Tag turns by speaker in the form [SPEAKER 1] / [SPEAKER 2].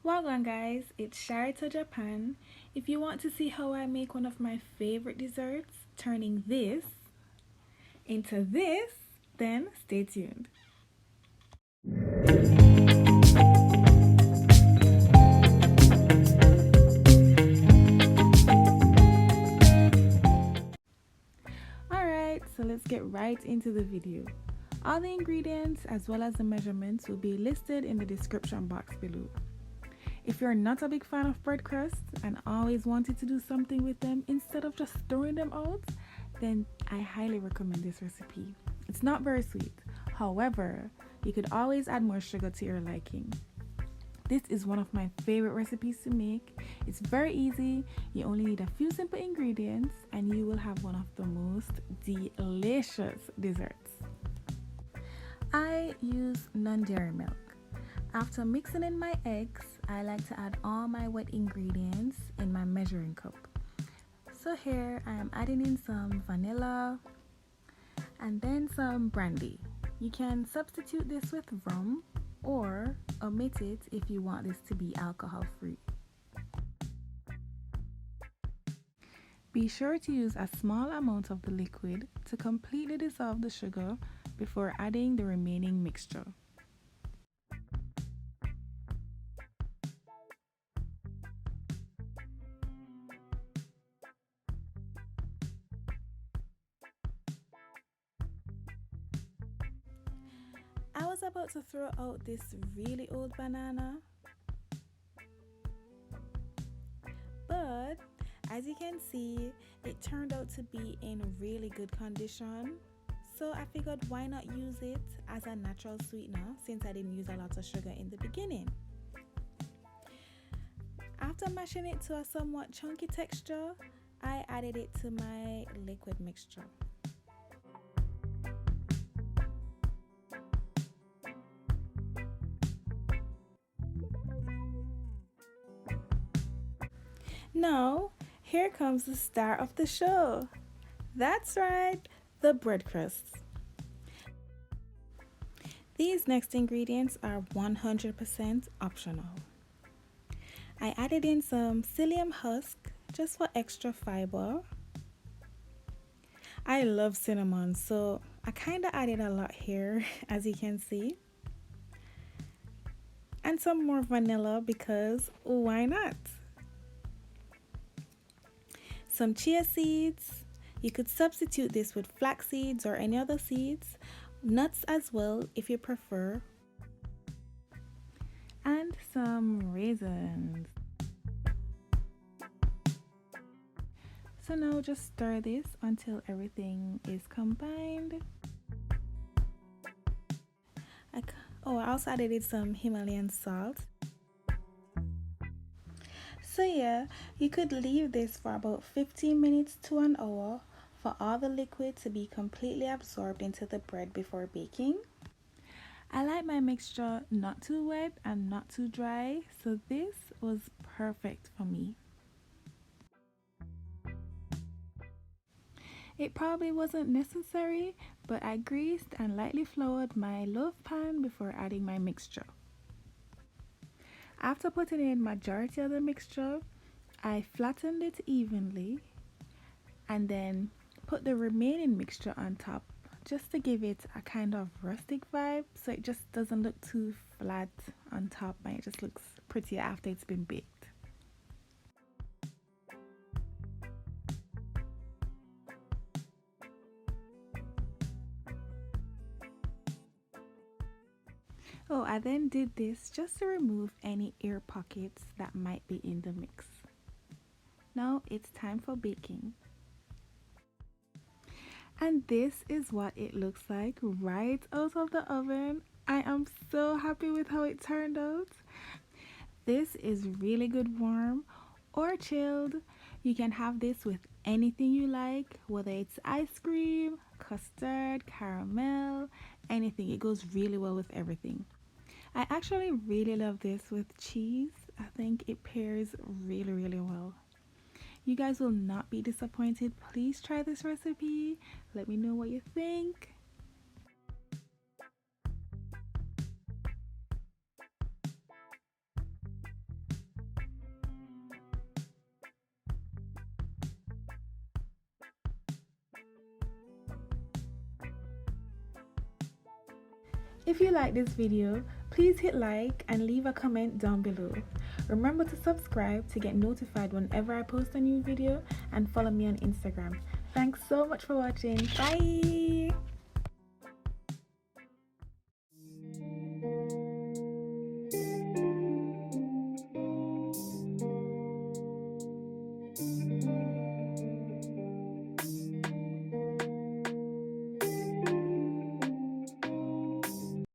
[SPEAKER 1] Welcome guys, it's Chia to Japan. If you want to see how I make one of my favorite desserts, turning this into this, then stay tuned. Alright, so let's get right into the video. All the ingredients as well as the measurements will be listed in the description box below. If you're not a big fan of bread crusts and always wanted to do something with them instead of just throwing them out, then I highly recommend this recipe. It's not very sweet. However, you could always add more sugar to your liking. This is one of my favorite recipes to make. It's very easy. You only need a few simple ingredients and you will have one of the most delicious desserts. I use non-dairy milk. After mixing in my eggs, I like to add all my wet ingredients in my measuring cup. So here I am adding in some vanilla and then some brandy. You can substitute this with rum or omit it if you want this to be alcohol free. Be sure to use a small amount of the liquid to completely dissolve the sugar before adding the remaining mixture. I was about to throw out this really old banana, but as you can see, it turned out to be in really good condition. So I figured why not use it as a natural sweetener since I didn't use a lot of sugar in the beginning. After mashing it to a somewhat chunky texture, I added it to my liquid mixture. Now, here comes the star of the show. That's right, the bread crusts. These next ingredients are 100% optional. I added in some psyllium husk just for extra fiber. I love cinnamon, so I kind of added a lot here, as you can see. And some more vanilla because why not? Some chia seeds. You could substitute this with flax seeds or any other seeds. Nuts as well if you prefer. And some raisins. So now just stir this until everything is combined. I also added some Himalayan salt. So yeah, you could leave this for about 15 minutes to an hour for all the liquid to be completely absorbed into the bread before baking. I like my mixture not too wet and not too dry, so this was perfect for me. It probably wasn't necessary, but I greased and lightly floured my loaf pan before adding my mixture. After putting in majority of the mixture, I flattened it evenly and then put the remaining mixture on top just to give it a kind of rustic vibe so it just doesn't look too flat on top and it just looks prettier after it's been baked. Oh, I then did this just to remove any air pockets that might be in the mix. Now it's time for baking. And this is what it looks like right out of the oven. I am so happy with how it turned out. This is really good warm or chilled. You can have this with anything you like, whether it's ice cream, custard, caramel, anything. It goes really well with everything. I actually really love this with cheese. I think it pairs really well. You guys will not be disappointed. Please try this recipe. Let me know what you think. If you like this video, please hit like and leave a comment down below. Remember to subscribe to get notified whenever I post a new video, and follow me on Instagram. Thanks so much for watching. Bye!